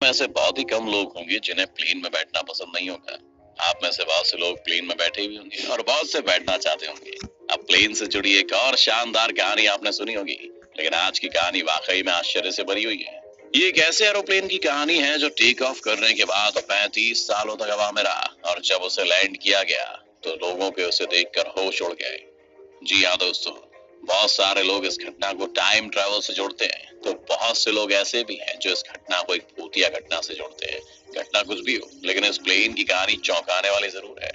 में से बहुत ही कम लोग होंगे जिन्हें प्लेन में बैठना पसंद नहीं होगा। आप में से बहुत से लोग प्लेन में बैठे भी होंगे और बहुत से बैठना चाहते होंगे। अब प्लेन से जुड़ी एक और शानदार कहानी आपने सुनी होगी, लेकिन आज की कहानी वाकई में आश्चर्य से भरी हुई है। ये एक ऐसे एरोप्लेन की कहानी है जो टेक ऑफ करने के बाद 35 सालों तक हवा में रहा, और जब उसे लैंड किया गया तो लोगों के उसे देखकर होश उड़ गए। जी हाँ दोस्तों, बहुत सारे लोग इस घटना को टाइम ट्रैवल से जोड़ते हैं, तो बहुत से लोग ऐसे भी हैं जो इस घटना को एक भूतिया घटना से जोड़ते हैं। घटना कुछ भी हो, लेकिन इस प्लेन की कहानी चौंकाने वाली जरूर है।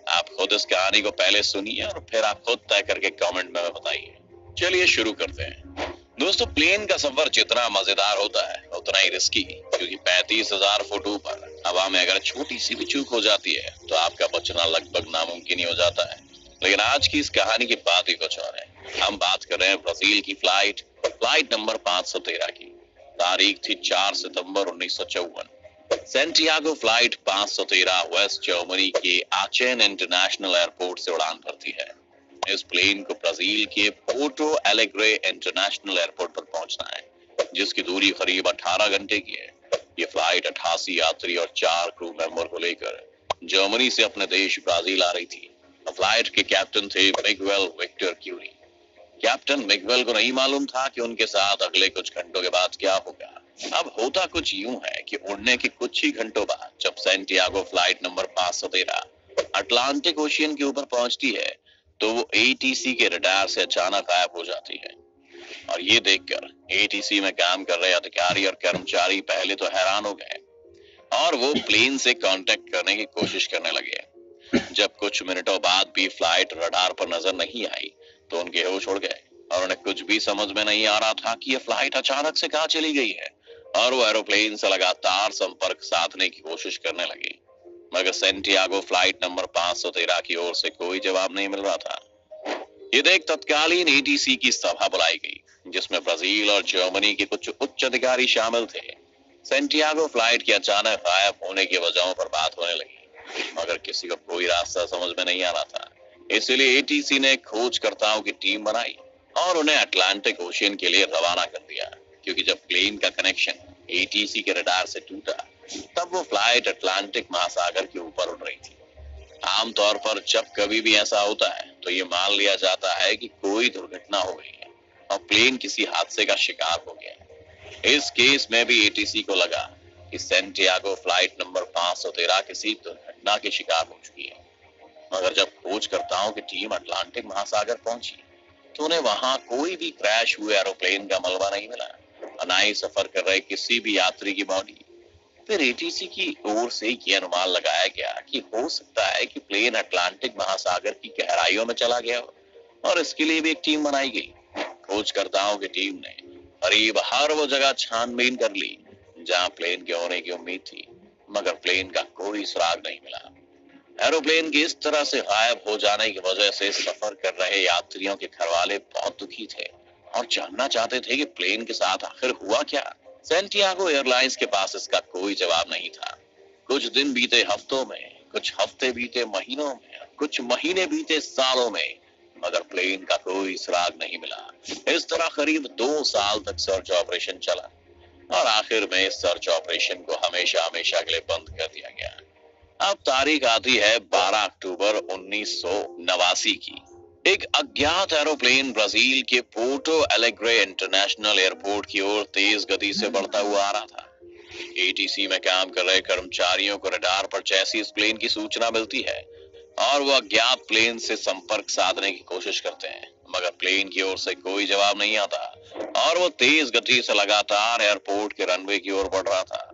आप खुद इस कहानी को पहले सुनिए और फिर आप खुद तय करके कमेंट में बताइए। चलिए शुरू करते हैं। दोस्तों, प्लेन का सफर जितना मजेदार होता है उतना ही रिस्की, क्योंकि 35,000 फुट ऊपर हवा में अगर छोटी सी भी चूक हो जाती है तो आपका बचना लगभग नामुमकिन ही हो जाता है। लेकिन आज की इस कहानी की बात ही कुछ और है। हम बात कर रहे हैं ब्राजील की फ्लाइट नंबर 513 की। तारीख थी 4 सितंबर 1954। सेंटियागो फ्लाइट 513 वेस्ट जर्मनी के आचेन इंटरनेशनल एयरपोर्ट से उड़ान भरती है। इस प्लेन को ब्राजील के पोर्टो एलेग्रे इंटरनेशनल एयरपोर्ट पर पहुंचना है, जिसकी दूरी करीब 18 घंटे की है। ये फ्लाइट 88 यात्री और 4 क्रू मेंबर को लेकर जर्मनी से अपने देश ब्राजील आ रही थी। फ्लाइट के कैप्टन थे Miguel Victor Curie. Captain Miguel को नहीं मालूम था कि उनके साथ अगले कुछ घंटों के बाद क्या होगा। अब होता कुछ यूं है कि उड़ने के कुछ ही घंटों बाद जब Santiago flight number 513 Atlantic ocean के ऊपर पहुंचती है तो वो एटीसी के रडार से अचानक गायब हो जाती है। और ये देखकर एटीसी में काम कर रहे अधिकारी और कर्मचारी पहले तो हैरान हो गए और वो प्लेन से कांटेक्ट करने की कोशिश करने लगे। जब कुछ मिनटों बाद भी फ्लाइट रडार पर नजर नहीं आई तो उनके होश उड़ गए और उन्हें कुछ भी समझ में नहीं आ रहा था कि यह फ्लाइट अचानक से कहां चली गई है। और वो एरोप्लेन से लगातार संपर्क साधने की कोशिश करने लगे, मगर सेंटियागो फ्लाइट नंबर 513 की ओर से कोई जवाब नहीं मिल रहा था। ये देख तत्कालीन एटीसी की सभा बुलाई गई, जिसमें ब्राजील और जर्मनी के कुछ उच्च अधिकारी शामिल थे। सेंटियागो फ्लाइट के अचानक गायब होने की वजहों पर बात होने लगी, मगर किसी को कोई रास्ता समझ में नहीं आ रहा था। इसलिए एटीसी ने खोजकर्ताओं की टीम बनाई और उन्हें अटलांटिक ओशियन के लिए रवाना कर दिया, क्योंकि जब प्लेन का कनेक्शन एटीसी के रडार से टूटा तब वो फ्लाइट अटलांटिक महासागर के ऊपर उड़ रही थी। आमतौर पर जब कभी भी ऐसा होता है तो ये मान लिया जाता है कि कोई दुर्घटना हो गई है और प्लेन किसी हादसे का शिकार हो गया। इस केस में भी एटीसी को लगा कि सेंटियागो फ्लाइट नंबर 513 किसी दुर्घटना के शिकार हो चुकी है। मगर जब खोजकर्ताओं की टीम अटलांटिक महासागर पहुंची तो उन्हें वहां कोई भी क्रैश हुए एरोप्लेन का मलबा नहीं मिला, न ही सफर कर रहे किसी भी यात्री की बॉडी। फिर एटीसी की ओर से यह अनुमान लगाया गया कि हो सकता है कि प्लेन अटलांटिक महासागर की गहराइयों में चला गया हो, और इसके लिए भी एक टीम बनाई गई। खोजकर्ताओं की टीम ने करीब हर वो जगह छानबीन कर ली जहां प्लेन के होने की उम्मीद थी, मगर प्लेन का कोई सुराग नहीं मिला। एरोप्लेन के इस तरह से गायब हो जाने की वजह से सफर कर रहे यात्रियों के घरवाले बहुत दुखी थे और जानना चाहते थे कि प्लेन के साथ आखिर हुआ क्या। सेंटियागो एयरलाइंस के पास इसका कोई जवाब नहीं था। कुछ दिन बीते हफ्तों में, कुछ हफ्ते बीते महीनों में, कुछ महीने बीते सालों में, मगर प्लेन का कोई सुराग नहीं मिला। इस तरह करीब 2 साल तक सर्च ऑपरेशन चला और आखिर में इस सर्च ऑपरेशन को हमेशा हमेशा के लिए बंद कर दिया गया। अब तारीख आती है 12 अक्टूबर 1989 की। एक अज्ञात एरोप्लेन ब्राजील के पोर्टो एलेग्रे इंटरनेशनल एयरपोर्ट की ओर तेज गति से बढ़ता हुआ आ रहा था। एटीसी में काम कर रहे कर्मचारियों को रडार पर जैसी इस प्लेन की सूचना मिलती है और वो अज्ञात प्लेन से संपर्क साधने की कोशिश करते हैं, मगर प्लेन की ओर से कोई जवाब नहीं आता और वो तेज गति से लगातार एयरपोर्ट के रनवे की ओर बढ़ रहा था।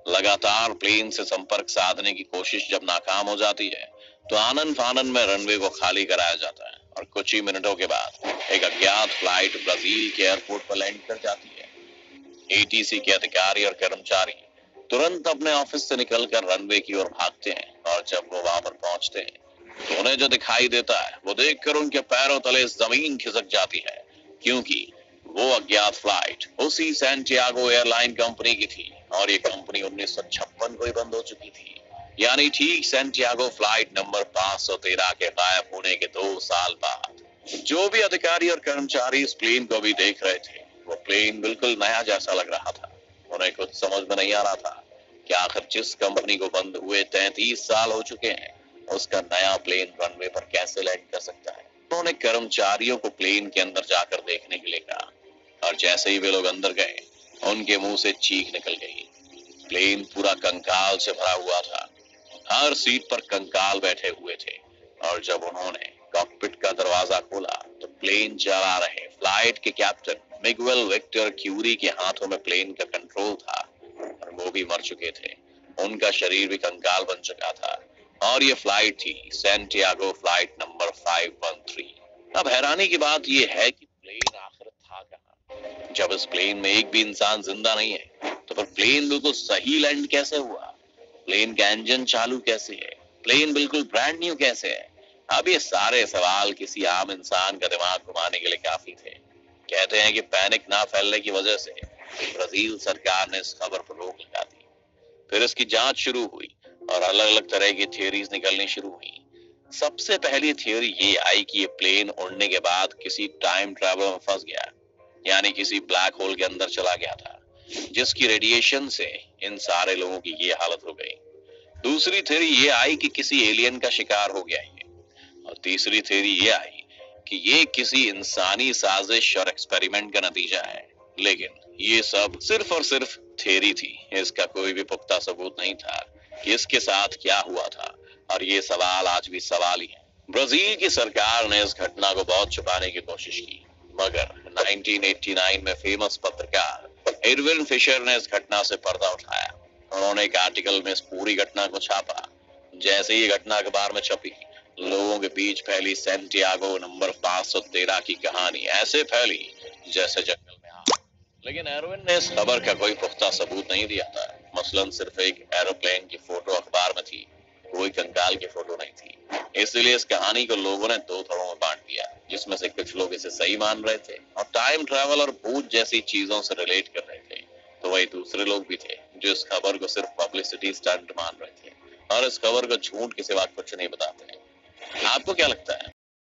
लगातार प्लेन से संपर्क साधने की कोशिश जब नाकाम हो जाती है तो आनन फानन में रनवे को खाली कराया जाता है और कुछ ही मिनटों के बाद एक अज्ञात फ्लाइट ब्राजील के एयरपोर्ट पर लैंड कर जाती है। एटीसी के अधिकारी और कर्मचारी तुरंत अपने ऑफिस से निकलकर रनवे की ओर भागते हैं और जब वो वहां पर पहुंचते हैं तो उन्हें जो दिखाई देता है वो देखकर उनके पैरों तले जमीन खिसक जाती है, क्योंकि वो अज्ञात फ्लाइट उसी सेंटियागो एयरलाइन कंपनी की थी और ये कंपनी 1956 को ही बंद हो चुकी थी। यानी ठीक सेंटियागो फ्लाइट नंबर 513 के गायब होने के 2 साल बाद। जो भी अधिकारी और कर्मचारी इस प्लेन को भी देख रहे थे वो प्लेन बिल्कुल नया जैसा लग रहा था। उन्हें कुछ समझ में नहीं आ रहा था कि आखिर जिस कंपनी को बंद हुए 33 साल हो चुके हैं, उसका नया प्लेन रनवे पर कैसे लैंड कर सकता है। उन्होंने कर्मचारियों को प्लेन के अंदर जाकर देखने के लिए कहा और जैसे ही वे लोग अंदर गए, उनके मुंह से चीख निकल गई। प्लेन पूरा कंकाल से भरा हुआ था। हर सीट पर कंकाल बैठे हुए थे और जब उन्होंने कॉकपिट का दरवाजा खोला तो प्लेन चला रहे फ्लाइट के कैप्टन मिगुएल विक्टर क्यूरी के हाथों में प्लेन का कंट्रोल था और वो भी मर चुके थे। उनका शरीर भी कंकाल बन चुका था और ये फ्लाइट थी सैंटियागो फ्लाइट नंबर 513। अब हैरानी की बात ये है कि प्लेन आखिर था कहाँ? जब इस प्लेन में एक भी इंसान जिंदा नहीं है तो फिर प्लेन बिल्कुल सही लैंड कैसे हुआ? प्लेन का इंजन चालू कैसे है? प्लेन बिल्कुल ब्रांड न्यू कैसे है? अब ये सारे सवाल किसी आम इंसान का दिमाग घुमाने के लिए काफी थे। कहते हैं कि पैनिक ना फैलने की वजह से ब्राजील सरकार ने इस खबर पर रोक लगा दी। फिर इसकी जांच शुरू हुई और अलग अलग तरह की थियोरीज निकलनी शुरू हुई। सबसे पहली थियोरी ये आई कि ये प्लेन उड़ने के बाद किसी टाइम ट्रैवल में फंस गया, यानी किसी ब्लैक होल के अंदर चला गया था, जिसकी रेडिएशन से इन सारे लोगों की ये हालत हो गई। दूसरी थ्योरी ये आई कि किसी एलियन का शिकार हो गया है और तीसरी थ्योरी ये आई कि ये किसी इंसानी साजिश और एक्सपेरिमेंट का नतीजा है। लेकिन ये सब सिर्फ और सिर्फ थ्योरी थी। इसका कोई भी पुख्ता सबूत नहीं था कि इसके साथ क्या हुआ था और ये सवाल आज भी सवाल ही है। ब्राजील की सरकार ने इस घटना को बहुत छुपाने की कोशिश की, मगर 1989 में फेमस पत्रकार एडविन फिशर ने इस घटना से पर्दा उठाया। उन्होंने एक आर्टिकल में इस पूरी घटना को छापा। जैसे ही घटना अखबार में छपी, लोगों के बीच फैली सैंटियागो नंबर 513 की कहानी ऐसे फैली जैसे जंगल में आग। लेकिन एडविन ने इस खबर का कोई पुख्ता सबूत नहीं दिया था। मसलन सिर्फ एक एरोप्लेन की फोटो अखबार में थी, कोई कंकाल की फोटो नहीं थी। इसलिए इस कहानी को लोगों ने दो थोड़ों में बांट दिया, जिसमें से कुछ लोग इसे सही मान रहे थे और टाइम ट्रैवल और भूत जैसी चीजों से रिलेट कर रहे थे, तो वही दूसरे लोग भी थे जो इस खबर को सिर्फ पब्लिसिटी स्टंट मान रहे थे और इस खबर को झूठ के सिवा कुछ नहीं बताते। आपको क्या लगता है?